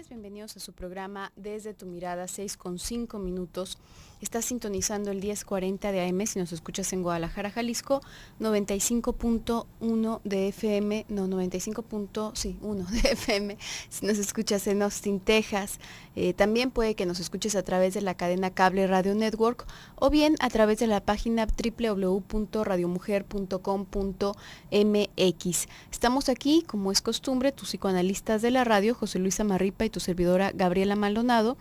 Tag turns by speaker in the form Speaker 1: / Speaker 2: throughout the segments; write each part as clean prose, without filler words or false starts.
Speaker 1: tardes, bienvenidos a su programa Desde tu Mirada, 6:05. Está sintonizando el 1040 de AM si nos escuchas en Guadalajara, Jalisco, 95.1 de FM, no, 95.1 de FM, si nos escuchas en Austin, Texas. También puede que nos escuches a través de la cadena Cable Radio Network o bien a través de la página www.radiomujer.com.mx. Estamos aquí, como es costumbre, tus psicoanalistas de la radio, José Luis Amarripa y tu servidora Gabriela Maldonado,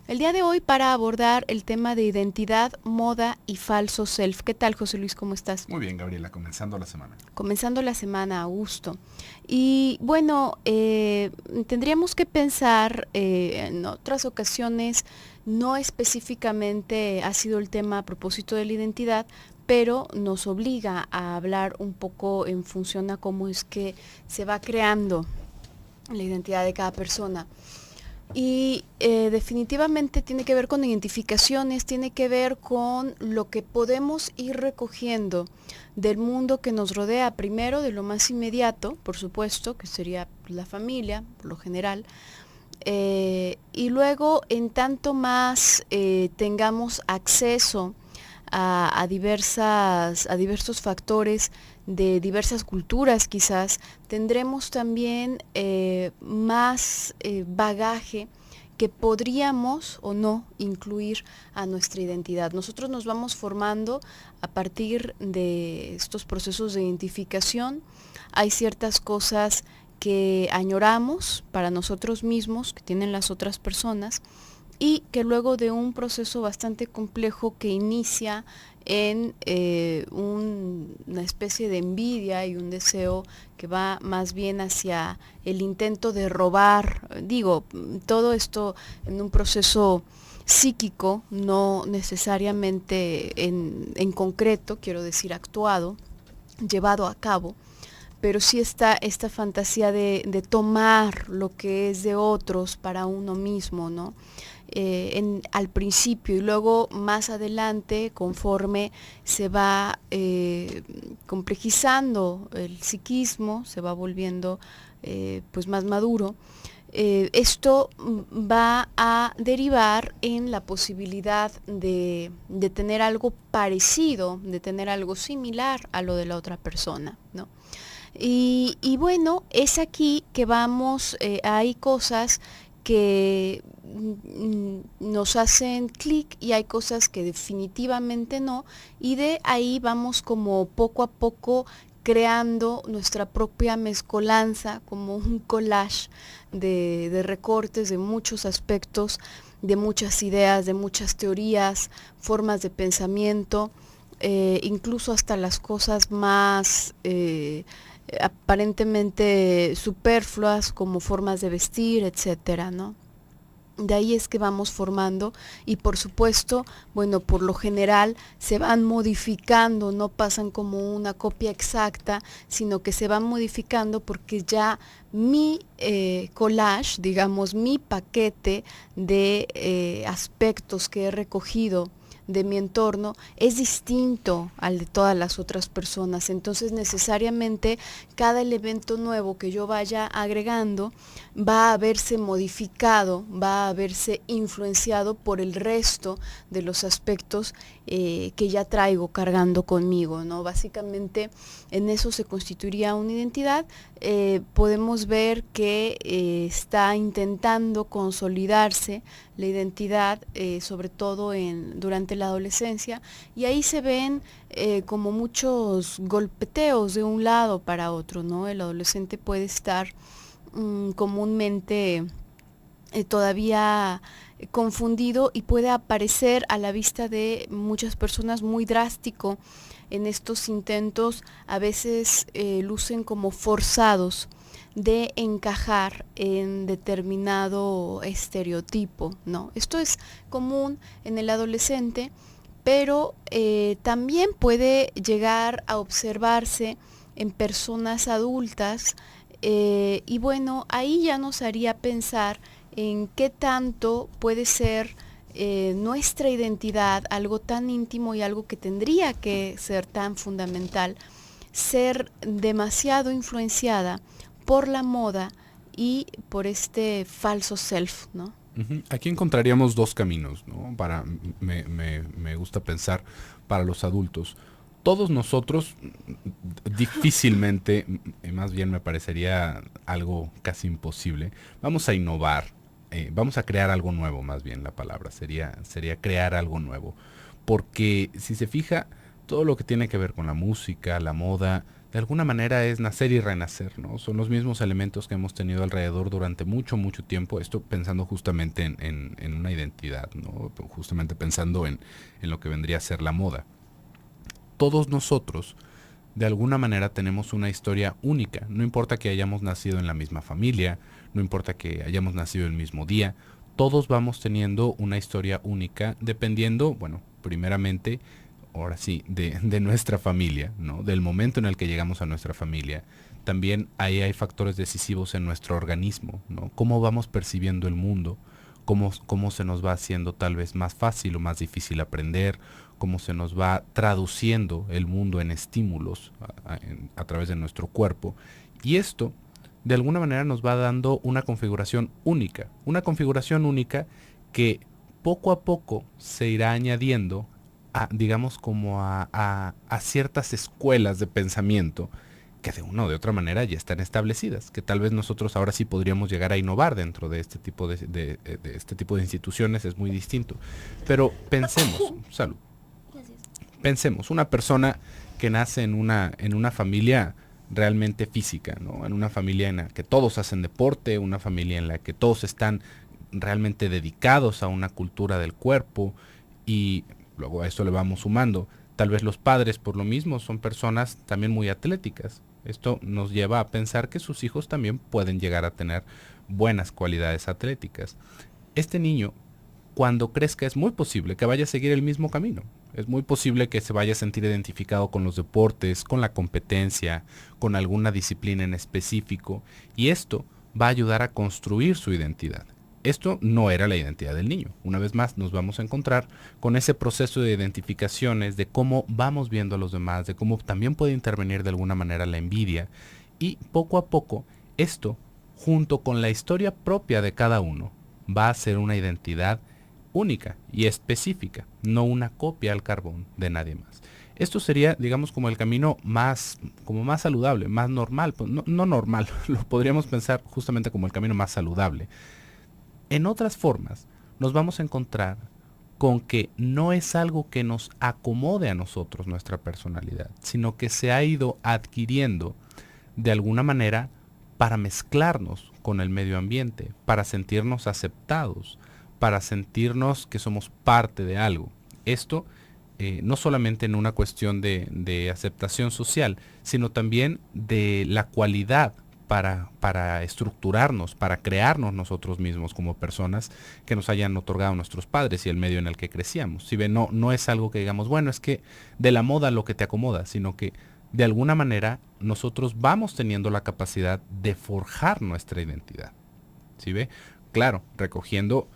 Speaker 1: el día de hoy para abordar el tema de identidad, moda y falso self. ¿Qué tal, José Luis? ¿Cómo estás?
Speaker 2: Muy bien, Gabriela, comenzando la semana.
Speaker 1: Comenzando la semana a gusto. Y bueno, tendríamos que pensar en otras ocasiones, no específicamente ha sido el tema a propósito de la identidad, pero nos obliga a hablar un poco en función a cómo es que se va creando la identidad de cada persona. Y definitivamente tiene que ver con identificaciones, tiene que ver con lo que podemos ir recogiendo del mundo que nos rodea, primero de lo más inmediato, por supuesto, que sería la familia, por lo general, y luego en tanto más tengamos acceso a diversos factores de diversas culturas quizás, tendremos también más bagaje que podríamos o no incluir a nuestra identidad. Nosotros nos vamos formando a partir de estos procesos de identificación. Hay ciertas cosas que añoramos para nosotros mismos, que tienen las otras personas, y que luego de un proceso bastante complejo que inicia en una especie de envidia y un deseo que va más bien hacia el intento de robar, todo esto en un proceso psíquico, no necesariamente en concreto, quiero decir actuado, llevado a cabo, pero sí está esta fantasía de tomar lo que es de otros para uno mismo, ¿no? Al principio y luego más adelante, conforme se va complejizando el psiquismo, se va volviendo pues más maduro, esto va a derivar en la posibilidad de tener algo parecido, de tener algo similar a lo de la otra persona, ¿no? Y bueno, es aquí que vamos, hay cosas que nos hacen clic y hay cosas que definitivamente no, y de ahí vamos como poco a poco creando nuestra propia mezcolanza, como un collage de recortes de muchos aspectos, de muchas ideas, de muchas teorías, formas de pensamiento, incluso hasta las cosas más aparentemente superfluas como formas de vestir, etcétera, ¿no? De ahí es que vamos formando y por supuesto, bueno, por lo general se van modificando, no pasan como una copia exacta, sino que se van modificando porque ya mi collage, digamos, mi paquete de aspectos que he recogido de mi entorno es distinto al de todas las otras personas. Entonces necesariamente cada elemento nuevo que yo vaya agregando va a verse modificado, va a verse influenciado por el resto de los aspectos que ya traigo cargando conmigo, ¿no? Básicamente en eso se constituiría una identidad. Podemos ver que está intentando consolidarse la identidad, sobre todo durante la adolescencia, y ahí se ven como muchos golpeteos de un lado para otro, ¿no? El adolescente puede estar comúnmente todavía confundido y puede aparecer a la vista de muchas personas muy drástico. En estos intentos a veces lucen como forzados de encajar en determinado estereotipo, ¿no? Esto es común en el adolescente, pero también puede llegar a observarse en personas adultas, y bueno, ahí ya nos haría pensar en qué tanto puede ser nuestra identidad, algo tan íntimo y algo que tendría que ser tan fundamental, ser demasiado influenciada por la moda y por este falso self, ¿no?
Speaker 2: Aquí encontraríamos dos caminos, ¿no? Me gusta pensar para los adultos. Todos nosotros difícilmente, más bien me parecería algo casi imposible, vamos a innovar, vamos a crear algo nuevo, más bien la palabra, sería crear algo nuevo. Porque si se fija, todo lo que tiene que ver con la música, la moda, de alguna manera es nacer y renacer, ¿no? Son los mismos elementos que hemos tenido alrededor durante mucho, mucho tiempo. Esto pensando justamente en una identidad, ¿no? Justamente pensando en lo que vendría a ser la moda. Todos nosotros, de alguna manera, tenemos una historia única. No importa que hayamos nacido en la misma familia, no importa que hayamos nacido el mismo día, todos vamos teniendo una historia única dependiendo, bueno, primeramente, ahora sí, de nuestra familia, ¿no? Del momento en el que llegamos a nuestra familia. También ahí hay factores decisivos en nuestro organismo, ¿no? Cómo vamos percibiendo el mundo, cómo se nos va haciendo tal vez más fácil o más difícil aprender, cómo se nos va traduciendo el mundo en estímulos a través de nuestro cuerpo. Y esto, de alguna manera, nos va dando una configuración única que poco a poco se irá añadiendo digamos, como a ciertas escuelas de pensamiento que de una o de otra manera ya están establecidas, que tal vez nosotros ahora sí podríamos llegar a innovar dentro de este tipo de este tipo de instituciones, es muy distinto. Pero pensemos, salud, pensemos, una persona que nace en una familia realmente física, ¿no? En una familia en la que todos hacen deporte, una familia en la que todos están realmente dedicados a una cultura del cuerpo, y luego a esto le vamos sumando, tal vez los padres por lo mismo son personas también muy atléticas. Esto nos lleva a pensar que sus hijos también pueden llegar a tener buenas cualidades atléticas. Este niño, cuando crezca, es muy posible que vaya a seguir el mismo camino. Es muy posible que se vaya a sentir identificado con los deportes, con la competencia, con alguna disciplina en específico, y esto va a ayudar a construir su identidad. Esto no era la identidad del niño. Una vez más nos vamos a encontrar con ese proceso de identificaciones, de cómo vamos viendo a los demás, de cómo también puede intervenir de alguna manera la envidia, y poco a poco esto, junto con la historia propia de cada uno, va a ser una identidad única y específica, no una copia al carbón de nadie más. Esto sería, digamos, como el camino más saludable, más normal. Pues no normal, lo podríamos pensar justamente como el camino más saludable. En otras formas, nos vamos a encontrar con que no es algo que nos acomode a nosotros nuestra personalidad, sino que se ha ido adquiriendo de alguna manera para mezclarnos con el medio ambiente, para sentirnos aceptados, para sentirnos que somos parte de algo. Esto no solamente en una cuestión de aceptación social, sino también de la cualidad para estructurarnos, para crearnos nosotros mismos como personas que nos hayan otorgado nuestros padres y el medio en el que crecíamos. Si ven, no es algo que digamos, bueno, es que de la moda lo que te acomoda, sino que de alguna manera nosotros vamos teniendo la capacidad de forjar nuestra identidad. ¿Sí ve? Claro, recogiendo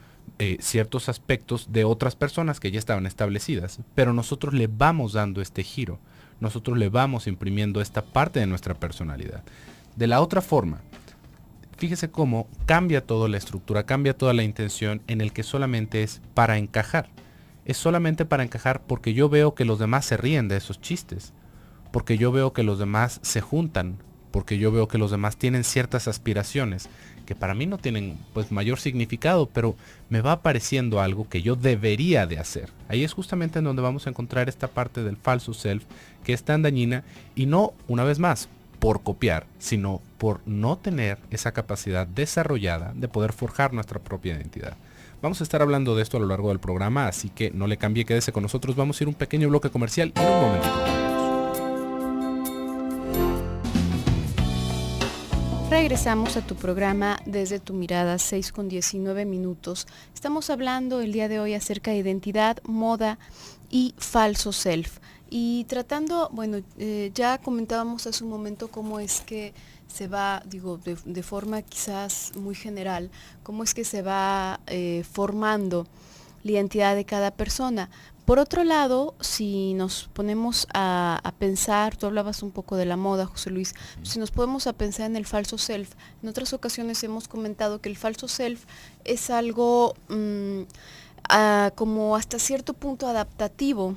Speaker 2: ciertos aspectos de otras personas que ya estaban establecidas, pero nosotros le vamos dando este giro, nosotros le vamos imprimiendo esta parte de nuestra personalidad. De la otra forma, fíjese cómo cambia toda la estructura, cambia toda la intención en el que solamente es para encajar. Es solamente para encajar porque yo veo que los demás se ríen de esos chistes, porque yo veo que los demás se juntan, porque yo veo que los demás tienen ciertas aspiraciones que para mí no tienen pues mayor significado, pero me va apareciendo algo que yo debería de hacer. Ahí es justamente en donde vamos a encontrar esta parte del falso self que es tan dañina, y no, una vez más, por copiar, sino por no tener esa capacidad desarrollada de poder forjar nuestra propia identidad. Vamos a estar hablando de esto a lo largo del programa, así que no le cambie, quédese con nosotros. Vamos a ir a un pequeño bloque comercial y en un momentito.
Speaker 1: Regresamos a tu programa Desde tu Mirada, 6:19. Estamos hablando el día de hoy acerca de identidad, moda y falso self. Y tratando, bueno, ya comentábamos hace un momento cómo es que se va, digo, de forma quizás muy general, cómo es que se va formando la identidad de cada persona. Por otro lado, si nos ponemos a pensar, tú hablabas un poco de la moda, José Luis, si nos podemos a pensar en el falso self, en otras ocasiones hemos comentado que el falso self es algo como hasta cierto punto adaptativo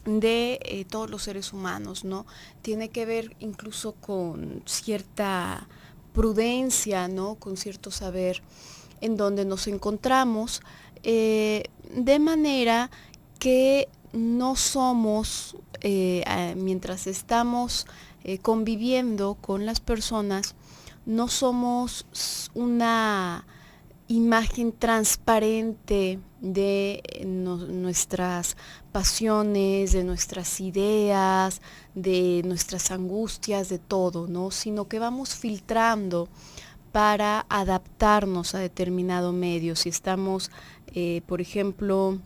Speaker 1: de todos los seres humanos, ¿no? Tiene que ver incluso con cierta prudencia, ¿no? Con cierto saber en donde nos encontramos, de manera que no somos, mientras estamos conviviendo con las personas, no somos una imagen transparente de nuestras pasiones, de nuestras ideas, de nuestras angustias, de todo, ¿no? Sino que vamos filtrando para adaptarnos a determinado medio. Si estamos, por ejemplo,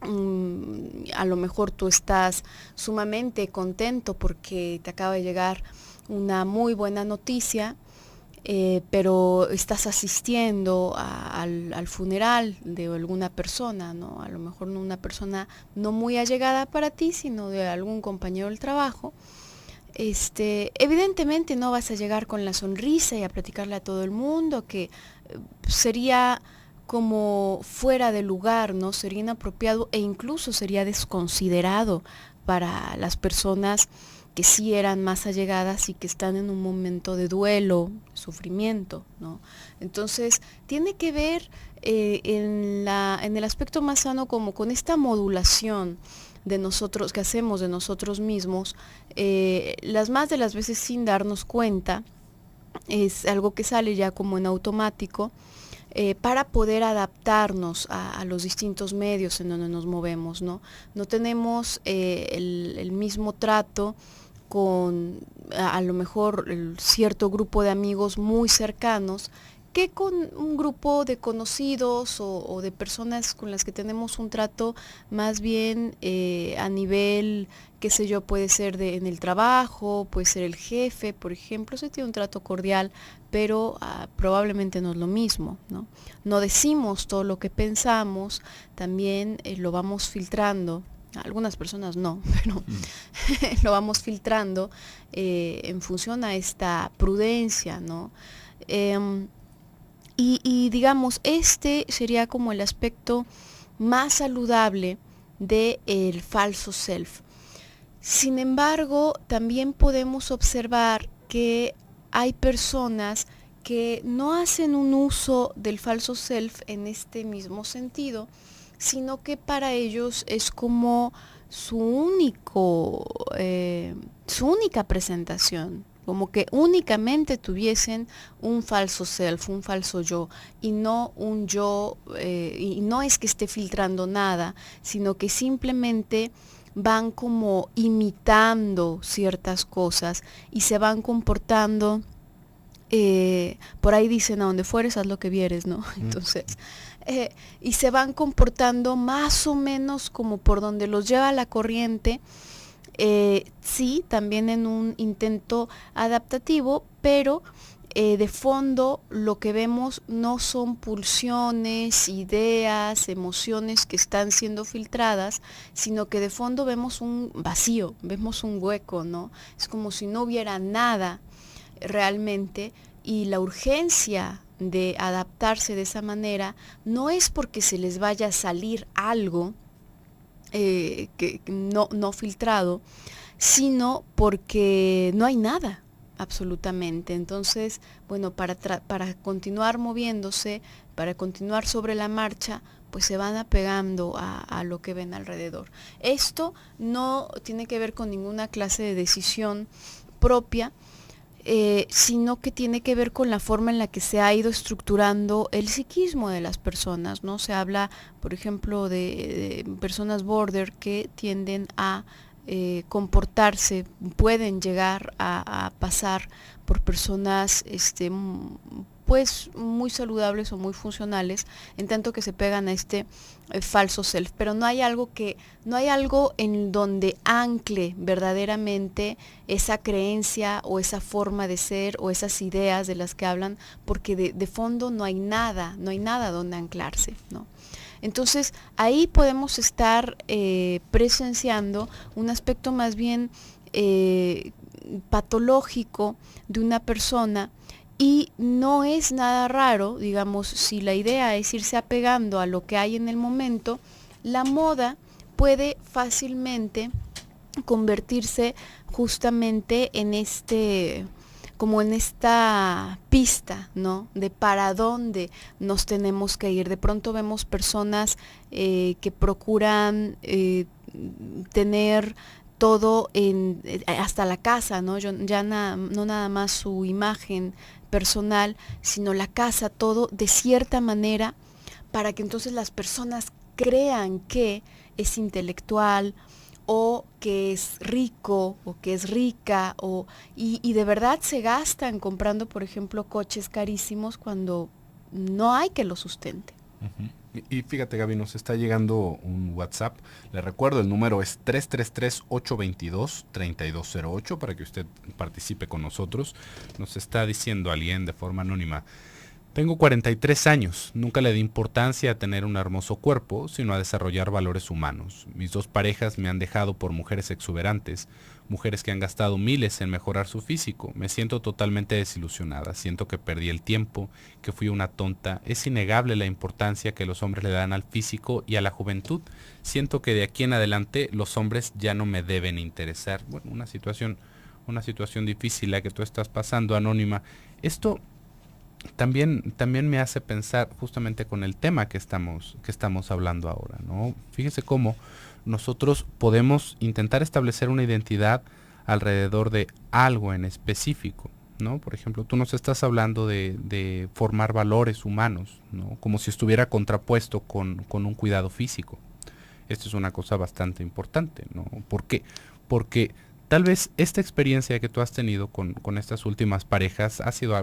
Speaker 1: a lo mejor tú estás sumamente contento porque te acaba de llegar una muy buena noticia, pero estás asistiendo al funeral de alguna persona, ¿no? A lo mejor no una persona no muy allegada para ti, sino de algún compañero del trabajo. Evidentemente no vas a llegar con la sonrisa y a platicarle a todo el mundo, que sería como fuera de lugar, ¿no? Sería inapropiado e incluso sería desconsiderado para las personas que sí eran más allegadas y que están en un momento de duelo, sufrimiento, ¿no? Entonces, tiene que ver en el aspecto más sano como con esta modulación de nosotros, que hacemos de nosotros mismos, las más de las veces sin darnos cuenta, es algo que sale ya como en automático, para poder adaptarnos a los distintos medios en donde nos movemos, ¿no? No tenemos el mismo trato con a lo mejor cierto grupo de amigos muy cercanos que con un grupo de conocidos o de personas con las que tenemos un trato más bien a nivel, qué sé yo, puede ser en el trabajo, puede ser el jefe, por ejemplo, se tiene un trato cordial, pero probablemente no es lo mismo, ¿no? No decimos todo lo que pensamos, también lo vamos filtrando. Algunas personas no, pero lo vamos filtrando en función a esta prudencia, ¿no? Y digamos, este sería como el aspecto más saludable del falso self. Sin embargo, también podemos observar que hay personas que no hacen un uso del falso self en este mismo sentido, sino que para ellos es como su única presentación, como que únicamente tuviesen un falso self, un falso yo, y no un yo, y no es que esté filtrando nada, sino que simplemente van como imitando ciertas cosas y se van comportando, por ahí dicen, a donde fueres, haz lo que vieres, ¿no? Entonces, y se van comportando más o menos como por donde los lleva la corriente, sí, también en un intento adaptativo, pero de fondo lo que vemos no son pulsiones, ideas, emociones que están siendo filtradas, sino que de fondo vemos un vacío, vemos un hueco, ¿no? Es como si no hubiera nada realmente, y la urgencia de adaptarse de esa manera no es porque se les vaya a salir algo que no filtrado, sino porque no hay nada absolutamente. Entonces, bueno, para continuar moviéndose, para continuar sobre la marcha, pues se van apegando a lo que ven alrededor. Esto no tiene que ver con ninguna clase de decisión propia, sino que tiene que ver con la forma en la que se ha ido estructurando el psiquismo de las personas, ¿no? Se habla, por ejemplo, de personas border que tienden a comportarse, pueden llegar a pasar por personas pues muy saludables o muy funcionales, en tanto que se pegan a este falso self, pero no hay algo en donde ancle verdaderamente esa creencia o esa forma de ser o esas ideas de las que hablan, porque de fondo no hay nada donde anclarse, ¿no? Entonces, ahí podemos estar presenciando un aspecto más bien patológico de una persona, y no es nada raro, digamos, si la idea es irse apegando a lo que hay en el momento. La moda puede fácilmente convertirse justamente en como en esta pista, ¿no? De para dónde nos tenemos que ir. De pronto vemos personas que procuran tener todo hasta la casa, ¿no? No nada más su imagen personal, sino la casa, todo de cierta manera, para que entonces las personas crean que es intelectual, o que es rico, o que es rica, y de verdad se gastan comprando, por ejemplo, coches carísimos cuando no hay que lo sustente.
Speaker 2: Uh-huh. Y fíjate, Gaby, nos está llegando un WhatsApp. Le recuerdo, el número es 333-822-3208 para que usted participe con nosotros. Nos está diciendo alguien de forma anónima: tengo 43 años, nunca le di importancia a tener un hermoso cuerpo, sino a desarrollar valores humanos. Mis dos parejas me han dejado por mujeres exuberantes, mujeres que han gastado miles en mejorar su físico. Me siento totalmente desilusionada, siento que perdí el tiempo, que fui una tonta. Es innegable la importancia que los hombres le dan al físico y a la juventud. Siento que de aquí en adelante los hombres ya no me deben interesar. Bueno, una situación difícil la que tú estás pasando, anónima. Esto también me hace pensar justamente con el tema que estamos hablando ahora, ¿no? Fíjese cómo nosotros podemos intentar establecer una identidad alrededor de algo en específico, ¿no? Por ejemplo, tú nos estás hablando de formar valores humanos, ¿no? Como si estuviera contrapuesto con un cuidado físico. Esto es una cosa bastante importante, ¿no? ¿Por qué? Porque tal vez esta experiencia que tú has tenido con estas últimas parejas ha sido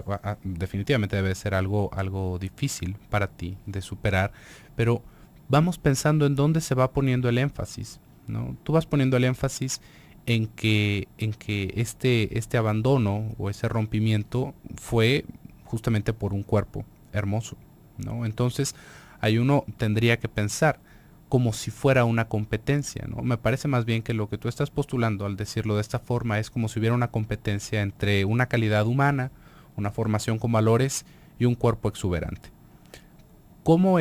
Speaker 2: definitivamente debe ser algo difícil para ti de superar, pero vamos pensando en dónde se va poniendo el énfasis, ¿no? Tú vas poniendo el énfasis en que este abandono o ese rompimiento fue justamente por un cuerpo hermoso, ¿no? Entonces, ahí uno tendría que pensar como si fuera una competencia, ¿no? Me parece más bien que lo que tú estás postulando al decirlo de esta forma es como si hubiera una competencia entre una calidad humana, una formación con valores y un cuerpo exuberante. ¿Cómo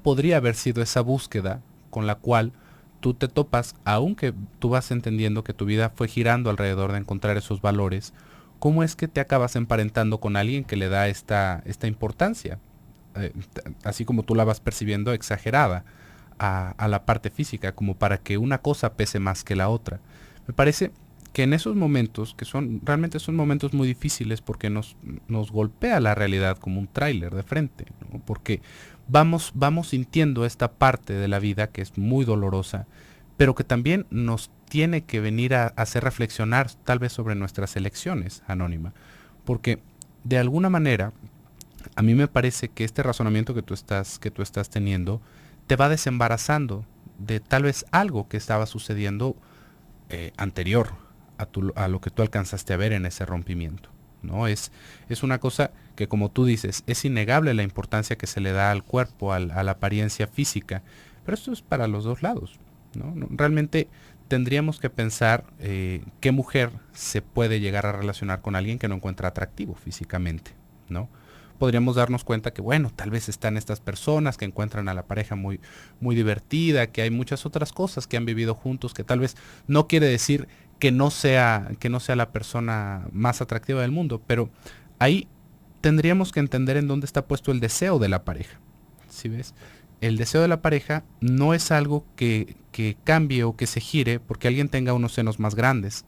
Speaker 2: podría haber sido esa búsqueda con la cual tú te topas, aunque tú vas entendiendo que tu vida fue girando alrededor de encontrar esos valores? ¿Cómo es que te acabas emparentando con alguien que le da esta importancia? Así como tú la vas percibiendo, exagerada a la parte física, como para que una cosa pese más que la otra. Me parece que en esos momentos, que realmente son momentos muy difíciles, porque nos golpea la realidad como un tráiler de frente, ¿no? Porque vamos sintiendo esta parte de la vida que es muy dolorosa, pero que también nos tiene que venir a hacer reflexionar tal vez sobre nuestras elecciones, anónima, porque de alguna manera a mí me parece que este razonamiento que tú estás teniendo te va desembarazando de tal vez algo que estaba sucediendo anterior a lo que tú alcanzaste a ver en ese rompimiento, ¿no? Es una cosa que, como tú dices, es innegable la importancia que se le da al cuerpo, a la apariencia física, pero esto es para los dos lados, ¿no? Realmente tendríamos que pensar qué mujer se puede llegar a relacionar con alguien que no encuentra atractivo físicamente, ¿no? Podríamos darnos cuenta que, bueno, tal vez están estas personas que encuentran a la pareja muy, muy divertida, que hay muchas otras cosas que han vivido juntos, que tal vez no quiere decir que no sea la persona más atractiva del mundo, pero ahí tendríamos que entender en dónde está puesto el deseo de la pareja. ¿Sí ves? El deseo de la pareja no es algo que cambie o que se gire porque alguien tenga unos senos más grandes,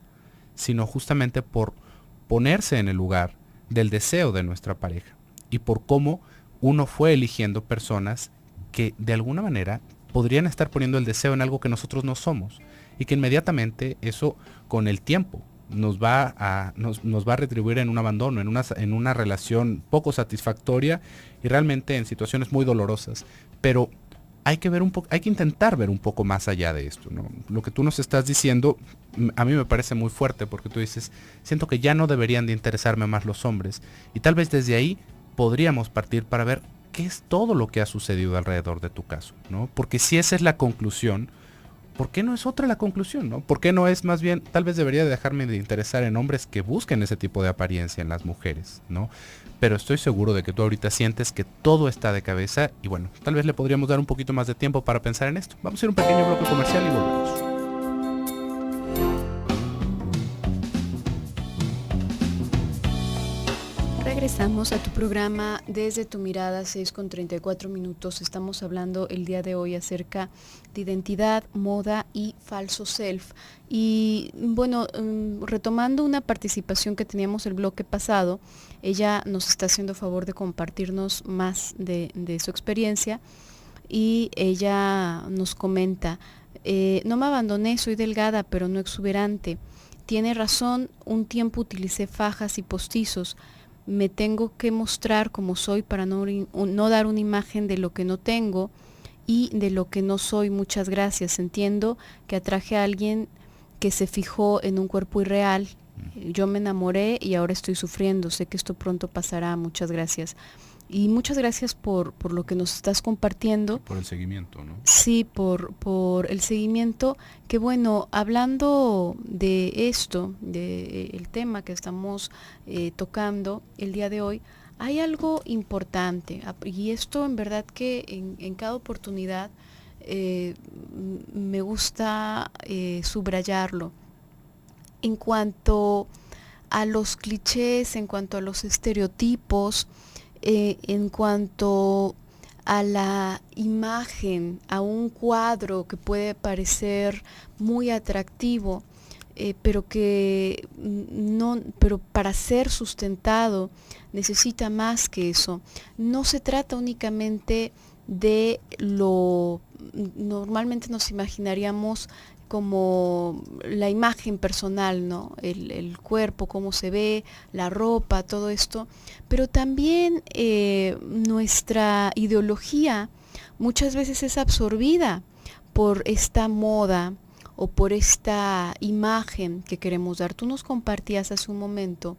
Speaker 2: sino justamente por ponerse en el lugar del deseo de nuestra pareja, y por cómo uno fue eligiendo personas que de alguna manera podrían estar poniendo el deseo en algo que nosotros no somos, y que inmediatamente eso con el tiempo nos va a retribuir en un abandono, en una relación poco satisfactoria y realmente en situaciones muy dolorosas. Pero hay que intentar ver un poco más allá de esto, ¿no? Lo que tú nos estás diciendo a mí me parece muy fuerte, porque tú dices, siento que ya no deberían de interesarme más los hombres, y tal vez desde ahí podríamos partir para ver qué es todo lo que ha sucedido alrededor de tu caso, ¿no? Porque si esa es la conclusión, ¿por qué no es otra la conclusión, no? ¿Por qué no es más bien, tal vez debería dejarme de interesar en hombres que busquen ese tipo de apariencia en las mujeres, ¿no? Pero estoy seguro de que tú ahorita sientes que todo está de cabeza y bueno, tal vez le podríamos dar un poquito más de tiempo para pensar en esto. Vamos a ir a un pequeño bloque comercial y volvemos.
Speaker 1: Regresamos a tu programa Desde tu Mirada, 6:34. Estamos hablando el día de hoy acerca de identidad, moda y falso self. Y bueno, retomando una participación que teníamos el bloque pasado, ella nos está haciendo favor de compartirnos más de su experiencia y ella nos comenta, no me abandoné, soy delgada pero no exuberante. Tiene razón, un tiempo utilicé fajas y postizos. Me tengo que mostrar como soy para no dar una imagen de lo que no tengo y de lo que no soy. Muchas gracias. Entiendo que atraje a alguien que se fijó en un cuerpo irreal. Yo me enamoré y ahora estoy sufriendo. Sé que esto pronto pasará. Muchas gracias. Y muchas gracias por lo que nos estás compartiendo.
Speaker 2: Por el seguimiento, ¿no?
Speaker 1: Sí, por el seguimiento. Que bueno, hablando de esto, del tema que estamos tocando el día de hoy, hay algo importante. Y esto en verdad que en cada oportunidad me gusta subrayarlo. En cuanto a los clichés, en cuanto a los estereotipos, en cuanto a la imagen, a un cuadro que puede parecer muy atractivo, pero que no, pero para ser sustentado necesita más que eso. No se trata únicamente de lo normalmente nos imaginaríamos como la imagen personal, ¿no? El cuerpo, cómo se ve, la ropa, todo esto, pero también nuestra ideología muchas veces es absorbida por esta moda o por esta imagen que queremos dar. Tú nos compartías hace un momento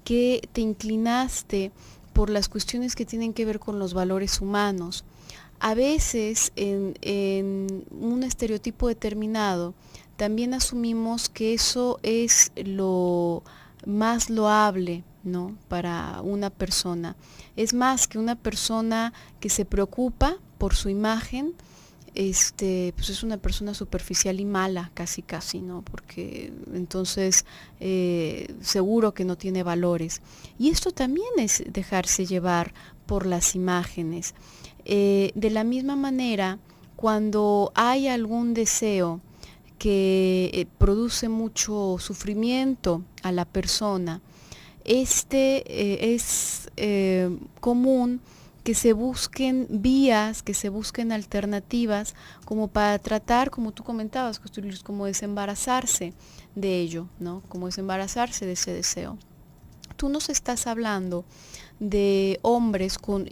Speaker 1: que te inclinaste por las cuestiones que tienen que ver con los valores humanos. A veces en un estereotipo determinado también asumimos que eso es lo más loable, ¿no? Para una persona. Es más que una persona que se preocupa por su imagen, pues es una persona superficial y mala, casi casi, ¿no? Porque entonces seguro que no tiene valores. Y esto también es dejarse llevar por las imágenes. De la misma manera, cuando hay algún deseo que produce mucho sufrimiento a la persona, es común que se busquen vías, que se busquen alternativas como para tratar, como tú comentabas, como desembarazarse de ello, ¿no? Como desembarazarse de ese deseo. Tú nos estás hablando de hombres con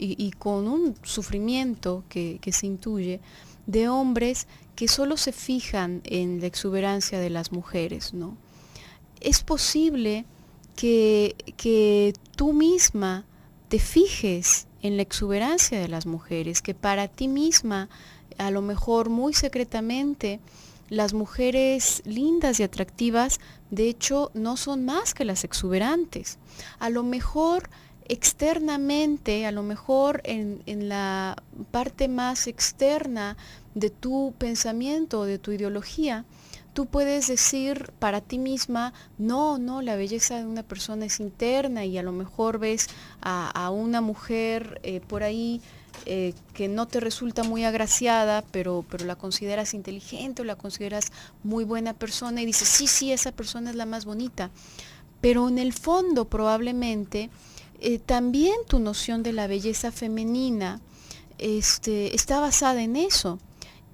Speaker 1: un sufrimiento que se intuye, de hombres que solo se fijan en la exuberancia de las mujeres, ¿no? Es posible que tú misma te fijes en la exuberancia de las mujeres, que para ti misma, a lo mejor muy secretamente, las mujeres lindas y atractivas, de hecho, no son más que las exuberantes. A lo mejor externamente, a lo mejor en la parte más externa de tu pensamiento, de tu ideología, tú puedes decir para ti misma, no, la belleza de una persona es interna y a lo mejor ves a una mujer por ahí que no te resulta muy agraciada, pero la consideras inteligente o la consideras muy buena persona y dices, sí, esa persona es la más bonita. Pero en el fondo probablemente también tu noción de la belleza femenina está basada en eso.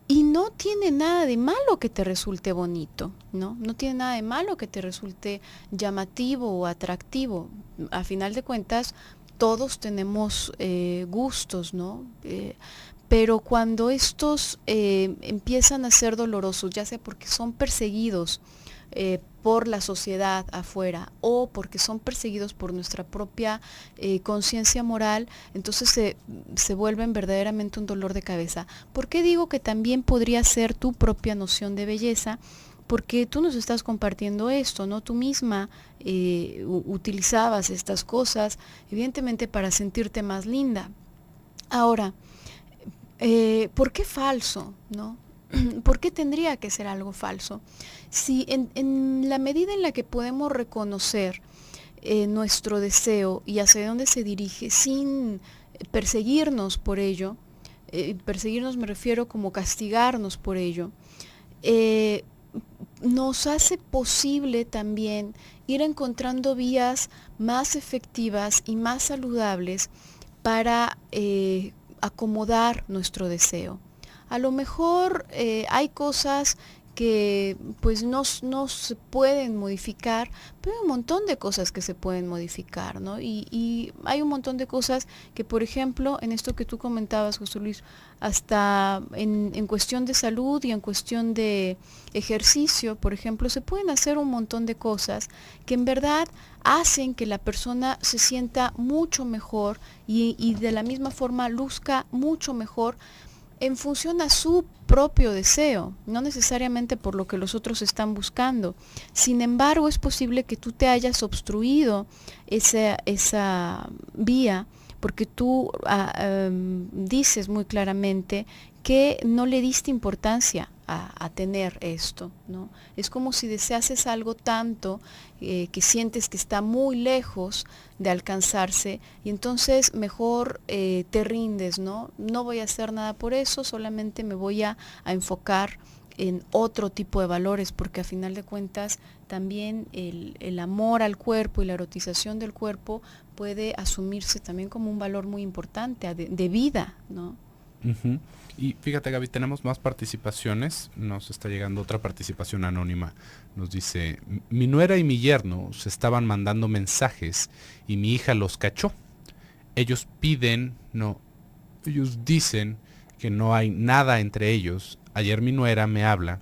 Speaker 1: Y no tiene nada de malo que te resulte bonito, ¿no? No tiene nada de malo que te resulte llamativo o atractivo. A final de cuentas, todos tenemos gustos, ¿no? Pero cuando estos empiezan a ser dolorosos, ya sea porque son perseguidos por la sociedad afuera o porque son perseguidos por nuestra propia conciencia moral, entonces se vuelven verdaderamente un dolor de cabeza. ¿Por qué digo que también podría ser tu propia noción de belleza? Porque tú nos estás compartiendo esto, ¿no? Tú misma utilizabas estas cosas, evidentemente para sentirte más linda. Ahora, ¿por qué falso, no? ¿Por qué tendría que ser algo falso? Si en la medida en la que podemos reconocer nuestro deseo y hacia dónde se dirige sin perseguirnos por ello, perseguirnos me refiero como castigarnos por ello, nos hace posible también ir encontrando vías más efectivas y más saludables para acomodar nuestro deseo. A lo mejor hay cosas que pues no se pueden modificar, pero hay un montón de cosas que se pueden modificar, ¿no? Y hay un montón de cosas que, por ejemplo, en esto que tú comentabas, José Luis, hasta en cuestión de salud y en cuestión de ejercicio, por ejemplo, se pueden hacer un montón de cosas que en verdad hacen que la persona se sienta mucho mejor y de la misma forma luzca mucho mejor en función a su propio deseo, no necesariamente por lo que los otros están buscando. Sin embargo, es posible que tú te hayas obstruido esa vía porque tú dices muy claramente que no le diste importancia a tener esto, ¿no? Es como si deseases algo tanto que sientes que está muy lejos de alcanzarse y entonces mejor te rindes, ¿no? No voy a hacer nada por eso, solamente me voy a enfocar en otro tipo de valores, porque a final de cuentas también el amor al cuerpo y la erotización del cuerpo puede asumirse también como un valor muy importante de vida, ¿no?
Speaker 2: Uh-huh. Y fíjate, Gaby, tenemos más participaciones. Nos está llegando otra participación anónima. Nos dice, mi nuera y mi yerno se estaban mandando mensajes y mi hija los cachó. Ellos dicen que no hay nada entre ellos. Ayer mi nuera me habla,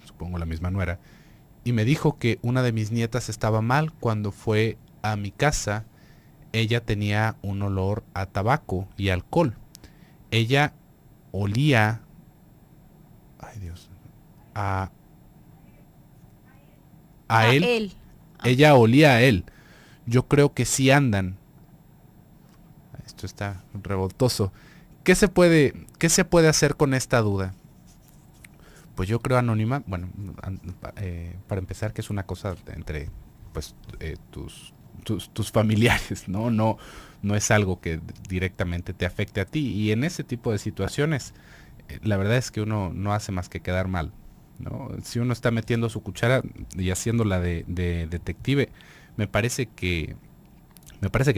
Speaker 2: supongo la misma nuera, y me dijo que una de mis nietas estaba mal cuando fue a mi casa. Ella tenía un olor a tabaco y alcohol. Ella olía, ay Dios, a él. Ella olía a él. Yo creo que sí andan. Esto está revoltoso. ¿Qué se puede hacer con esta duda? Pues yo creo, Anónima, bueno, para empezar, que es una cosa entre pues tus familiares, ¿no? No es algo que directamente te afecte a ti. Y en ese tipo de situaciones, la verdad es que uno no hace más que quedar mal, ¿no? Si uno está metiendo su cuchara y haciéndola de detective, me parece que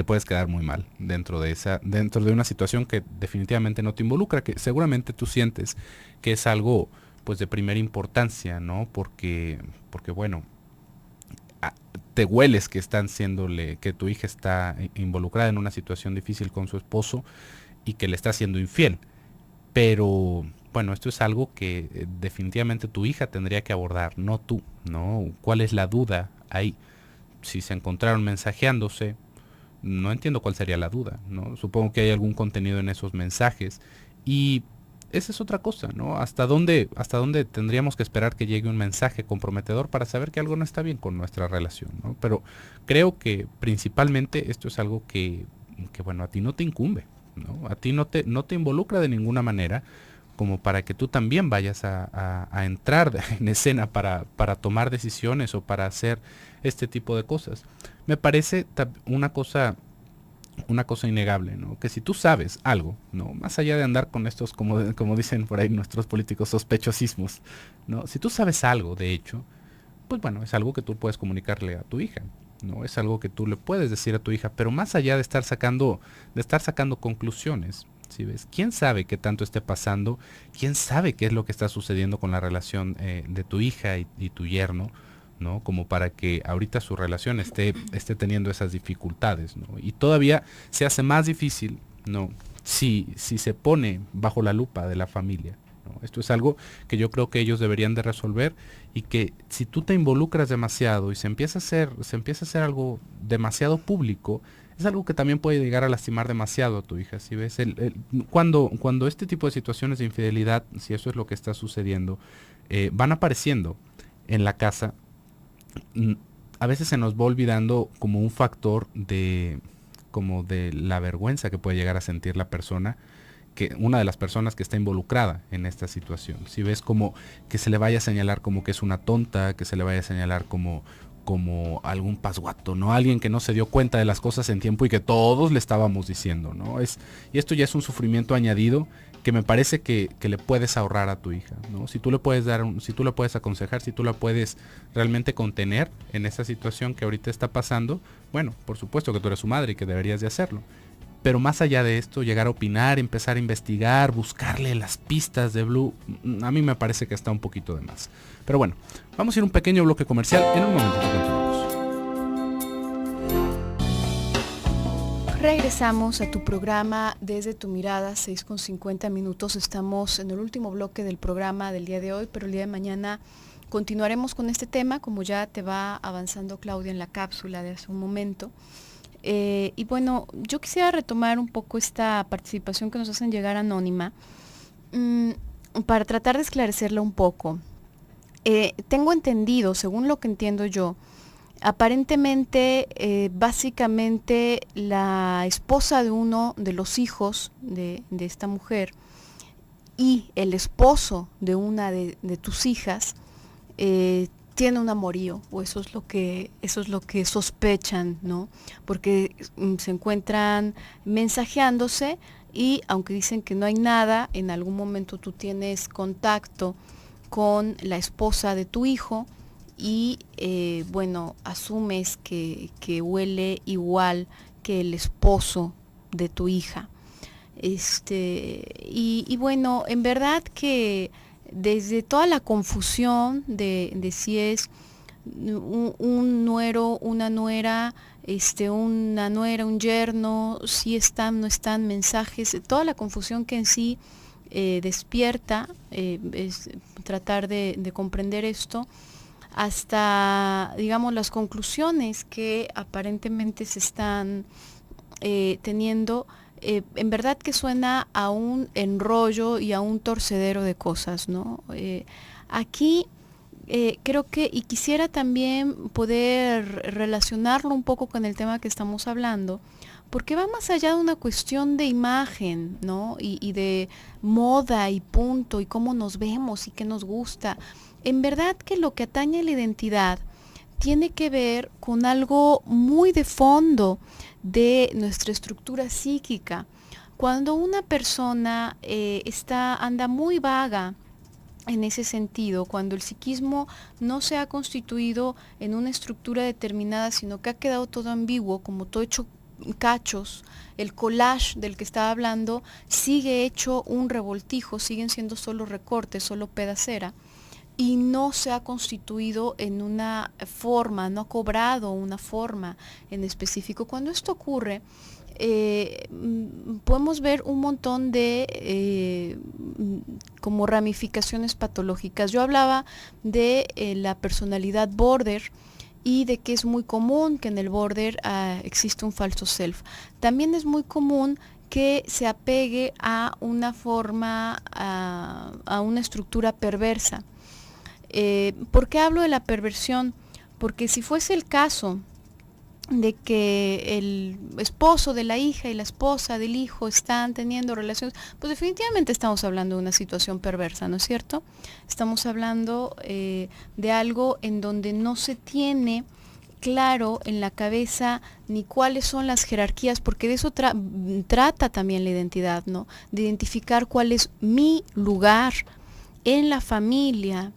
Speaker 2: puedes quedar muy mal dentro de una situación que definitivamente no te involucra, que seguramente tú sientes que es algo pues de primera importancia, ¿no? Porque bueno, te hueles que que tu hija está involucrada en una situación difícil con su esposo y que le está siendo infiel. Pero bueno, esto es algo que definitivamente tu hija tendría que abordar, no tú, ¿no? ¿Cuál es la duda ahí? Si se encontraron mensajeándose, no entiendo cuál sería la duda, ¿no? Supongo que hay algún contenido en esos mensajes y esa es otra cosa, ¿no? ¿Hasta dónde tendríamos que esperar que llegue un mensaje comprometedor para saber que algo no está bien con nuestra relación, ¿no? Pero creo que principalmente esto es algo que bueno, a ti no te incumbe, ¿no? A ti no te involucra de ninguna manera como para que tú también vayas a entrar en escena para tomar decisiones o para hacer este tipo de cosas. Me parece una cosa innegable, ¿no? Que si tú sabes algo, ¿no? Más allá de andar con estos, como dicen por ahí nuestros políticos, sospechosismos, ¿no? Si tú sabes algo, de hecho, pues bueno, es algo que tú puedes comunicarle a tu hija, ¿no? Es algo que tú le puedes decir a tu hija, pero más allá de estar sacando conclusiones, ¿sí ves? ¿Quién sabe qué tanto esté pasando? ¿Quién sabe qué es lo que está sucediendo con la relación de tu hija y tu yerno? ¿No? Como para que ahorita su relación esté teniendo esas dificultades, ¿no? Y todavía se hace más difícil, ¿no? Si se pone bajo la lupa de la familia, ¿no? ¿no? Esto es algo que yo creo que ellos deberían de resolver, y que si tú te involucras demasiado y se empieza a hacer algo demasiado público, es algo que también puede llegar a lastimar demasiado a tu hija. Si ves cuando este tipo de situaciones de infidelidad, si eso es lo que está sucediendo, van apareciendo en la casa, a veces se nos va olvidando como un factor como de la vergüenza que puede llegar a sentir la persona, una de las personas que está involucrada en esta situación. Si ves como que se le vaya a señalar como que es una tonta, que se le vaya a señalar como algún pasguato, ¿no? Alguien que no se dio cuenta de las cosas en tiempo y que todos le estábamos diciendo, ¿no? Y esto ya es un sufrimiento añadido que me parece que le puedes ahorrar a tu hija, ¿no? Si tú le puedes si tú le puedes aconsejar, si tú la puedes realmente contener en esa situación que ahorita está pasando, bueno, por supuesto que tú eres su madre y que deberías de hacerlo. Pero más allá de esto, llegar a opinar, empezar a investigar, buscarle las pistas de Blue, a mí me parece que está un poquito de más. Pero bueno, vamos a ir a un pequeño bloque comercial. En un momento continuamos.
Speaker 1: Regresamos a tu programa Desde tu Mirada, 6:50. Estamos en el último bloque del programa del día de hoy, pero el día de mañana continuaremos con este tema, como ya te va avanzando Claudia en la cápsula de hace un momento. Y bueno, yo quisiera retomar un poco esta participación que nos hacen llegar anónima, para tratar de esclarecerla un poco. Tengo entendido, según lo que entiendo yo, aparentemente, básicamente la esposa de uno de los hijos de esta mujer y el esposo de una de tus hijas tiene un amorío, o eso es lo que sospechan, ¿no? Porque se encuentran mensajeándose, y aunque dicen que no hay nada, en algún momento tú tienes contacto con la esposa de tu hijo y bueno, asumes que huele igual que el esposo de tu hija. Y bueno, en verdad que desde toda la confusión de si es un nuero, una nuera, una nuera, un yerno, si están, no están, mensajes, toda la confusión que en sí despierta, es tratar de comprender esto, hasta, digamos, las conclusiones que aparentemente se están teniendo. En verdad que suena a un enrollo y a un torcedero de cosas, ¿no? Aquí creo que, y quisiera también poder relacionarlo un poco con el tema que estamos hablando, porque va más allá de una cuestión de imagen, ¿no? Y de moda y punto, y cómo nos vemos y qué nos gusta. En verdad que lo que atañe a la identidad tiene que ver con algo muy de fondo de nuestra estructura psíquica. Cuando una persona anda muy vaga en ese sentido, cuando el psiquismo no se ha constituido en una estructura determinada, sino que ha quedado todo ambiguo, como todo hecho cachos, el collage del que estaba hablando sigue hecho un revoltijo, siguen siendo solo recortes, solo pedacera, y no se ha constituido en una forma, no ha cobrado una forma en específico. Cuando esto ocurre, podemos ver un montón de como ramificaciones patológicas. Yo hablaba de la personalidad border y de que es muy común que en el border existe un falso self. También es muy común que se apegue a una forma, a una estructura perversa. ¿Por qué hablo de la perversión? Porque si fuese el caso de que el esposo de la hija y la esposa del hijo están teniendo relaciones, pues definitivamente estamos hablando de una situación perversa, ¿no es cierto? Estamos hablando de algo en donde no se tiene claro en la cabeza ni cuáles son las jerarquías, porque de eso trata también la identidad, ¿no? De identificar cuál es mi lugar en la familia,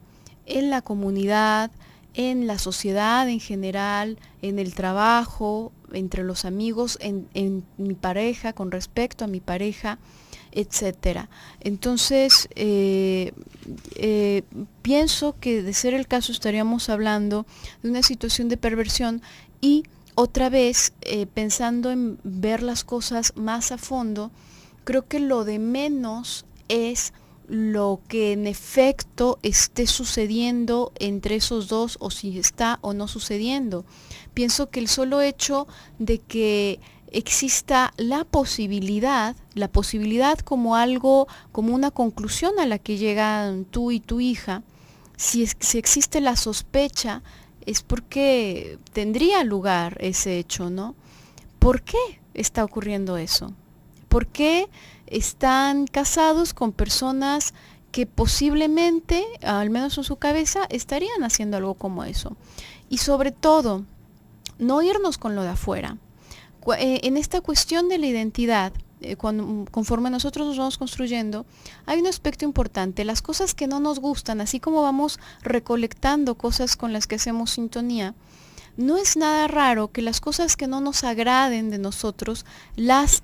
Speaker 1: en la comunidad, en la sociedad en general, en el trabajo, entre los amigos, en mi pareja, con respecto a mi pareja, etcétera. Entonces, pienso que de ser el caso estaríamos hablando de una situación de perversión, y otra vez, pensando en ver las cosas más a fondo, creo que lo de menos es lo que en efecto esté sucediendo entre esos dos o si está o no sucediendo. Pienso que el solo hecho de que exista la posibilidad como algo, como una conclusión a la que llegan tú y tu hija, si existe la sospecha, es porque tendría lugar ese hecho, ¿no? ¿Por qué está ocurriendo eso? ¿Por qué están casados con personas que posiblemente, al menos en su cabeza, estarían haciendo algo como eso? Y sobre todo, no irnos con lo de afuera. En esta cuestión de la identidad, conforme nosotros nos vamos construyendo, hay un aspecto importante. Las cosas que no nos gustan, así como vamos recolectando cosas con las que hacemos sintonía, no es nada raro que las cosas que no nos agraden de nosotros las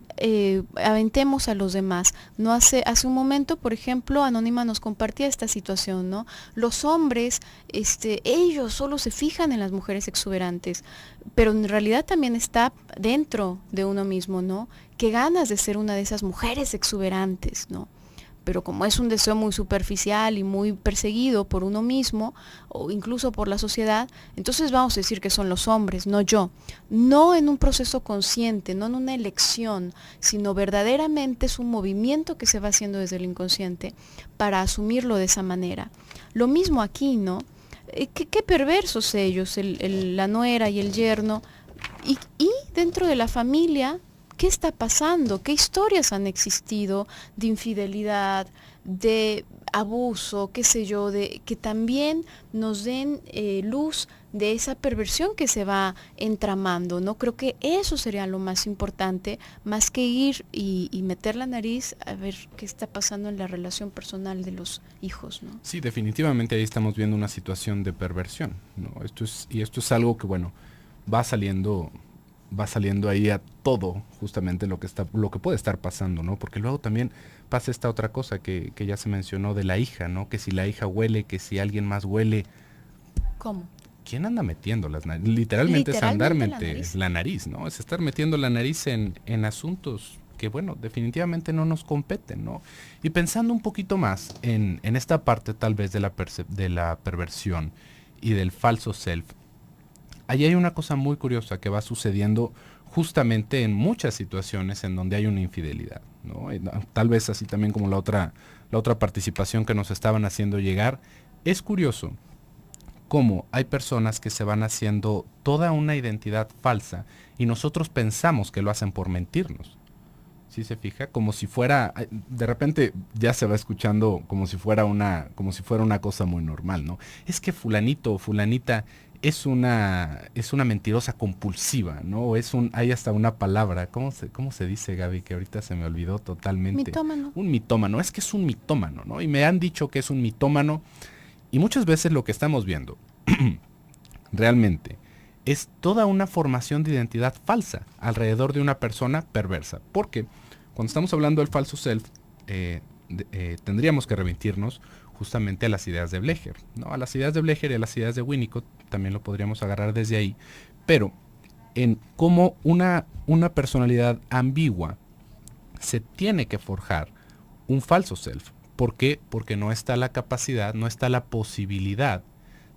Speaker 1: aventemos a los demás. No hace un momento, por ejemplo, Anónima nos compartía esta situación, ¿no? Los hombres, ellos solo se fijan en las mujeres exuberantes, pero en realidad también está dentro de uno mismo, ¿no? Qué ganas de ser una de esas mujeres exuberantes, ¿no? Pero como es un deseo muy superficial y muy perseguido por uno mismo o incluso por la sociedad, entonces vamos a decir que son los hombres, no yo. No en un proceso consciente, no en una elección, sino verdaderamente es un movimiento que se va haciendo desde el inconsciente para asumirlo de esa manera. Lo mismo aquí, ¿no? Qué perversos ellos, la nuera y el yerno. Y dentro de la familia, ¿qué está pasando? ¿Qué historias han existido de infidelidad, de abuso, qué sé yo, de que también nos den luz de esa perversión que se va entramando, ¿no? Creo que eso sería lo más importante, más que ir y meter la nariz a ver qué está pasando en la relación personal de los hijos, ¿no?
Speaker 2: Sí, definitivamente ahí estamos viendo una situación de perversión, ¿no? Esto es algo que, bueno, va saliendo ahí a todo justamente lo que puede estar pasando, ¿no? Porque luego también pasa esta otra cosa que ya se mencionó de la hija, ¿no? Que si la hija huele, que si alguien más huele.
Speaker 1: ¿Cómo?
Speaker 2: ¿Quién anda metiendo las narices? Literalmente es andar
Speaker 1: la
Speaker 2: nariz, ¿no? Es estar metiendo la nariz en asuntos que, bueno, definitivamente no nos competen, ¿no? Y pensando un poquito más en esta parte tal vez de la perversión y del falso self, ahí hay una cosa muy curiosa que va sucediendo justamente en muchas situaciones en donde hay una infidelidad, ¿no? Tal vez así también como la otra participación que nos estaban haciendo llegar. Es curioso cómo hay personas que se van haciendo toda una identidad falsa y nosotros pensamos que lo hacen por mentirnos. ¿Sí se fija? Como si fuera, de repente ya se va escuchando como si fuera una cosa muy normal, ¿no? Es que fulanito o fulanita es una mentirosa compulsiva, ¿no? Hay hasta una palabra, ¿cómo se dice, Gaby? Que ahorita se me olvidó totalmente.
Speaker 1: Mitómano.
Speaker 2: Un mitómano, es que es un mitómano, ¿no? Y me han dicho que es un mitómano. Y muchas veces lo que estamos viendo realmente es toda una formación de identidad falsa alrededor de una persona perversa. Porque cuando estamos hablando del falso self, tendríamos que remitirnos justamente a las ideas de Blecher, ¿no? A las ideas de Blecher y a las ideas de Winnicott, también lo podríamos agarrar desde ahí, pero en cómo una personalidad ambigua se tiene que forjar un falso self. ¿Por qué? Porque no está la capacidad, no está la posibilidad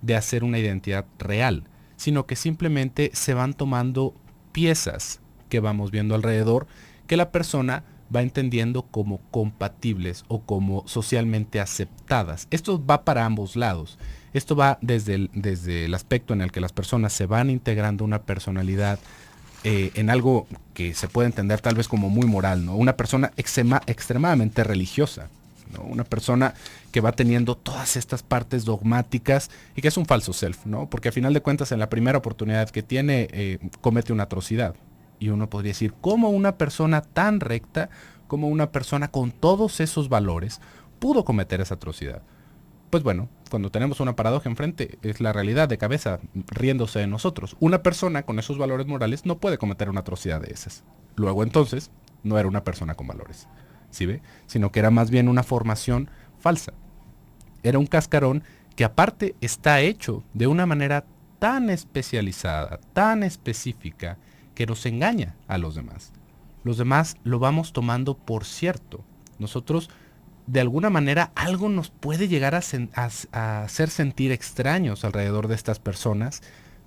Speaker 2: de hacer una identidad real, sino que simplemente se van tomando piezas que vamos viendo alrededor, que la persona va entendiendo como compatibles o como socialmente aceptadas. Esto va para ambos lados. Esto va desde el aspecto en el que las personas se van integrando una personalidad en algo que se puede entender tal vez como muy moral, ¿no? Una persona extremadamente religiosa, ¿no? Una persona que va teniendo todas estas partes dogmáticas y que es un falso self, ¿no? Porque a final de cuentas en la primera oportunidad que tiene comete una atrocidad. Y uno podría decir, ¿cómo una persona tan recta, como una persona con todos esos valores, pudo cometer esa atrocidad? Pues bueno, cuando tenemos una paradoja enfrente, es la realidad de cabeza riéndose de nosotros. Una persona con esos valores morales no puede cometer una atrocidad de esas. Luego entonces, no era una persona con valores, ¿sí ve? Sino que era más bien una formación falsa. Era un cascarón que aparte está hecho de una manera tan especializada, tan específica, que nos engaña a los demás. Los demás lo vamos tomando por cierto. Nosotros de alguna manera algo nos puede llegar a hacer sentir extraños alrededor de estas personas,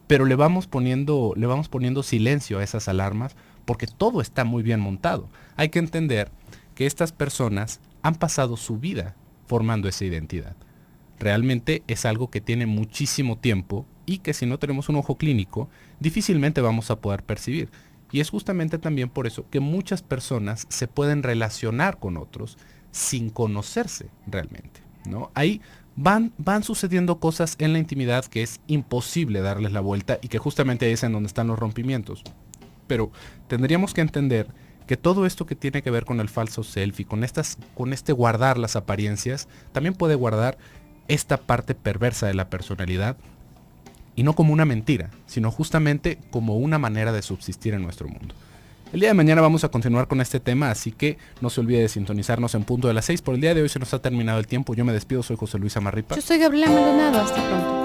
Speaker 2: pero le vamos poniendo silencio a esas alarmas porque todo está muy bien montado. Hay que entender que estas personas han pasado su vida formando esa identidad. Realmente es algo que tiene muchísimo tiempo y que si no tenemos un ojo clínico, difícilmente vamos a poder percibir. Y es justamente también por eso que muchas personas se pueden relacionar con otros sin conocerse realmente, ¿no? Ahí van sucediendo cosas en la intimidad que es imposible darles la vuelta y que justamente es en donde están los rompimientos. Pero tendríamos que entender que todo esto que tiene que ver con el falso self y con este guardar las apariencias, también puede guardar esta parte perversa de la personalidad, y no como una mentira, sino justamente como una manera de subsistir en nuestro mundo. El día de mañana vamos a continuar con este tema, así que no se olvide de sintonizarnos en punto de las 6. Por el día de hoy se nos ha terminado el tiempo. Yo me despido, soy José Luis Amarripa.
Speaker 1: Yo soy Gabriela Maldonado, hasta pronto.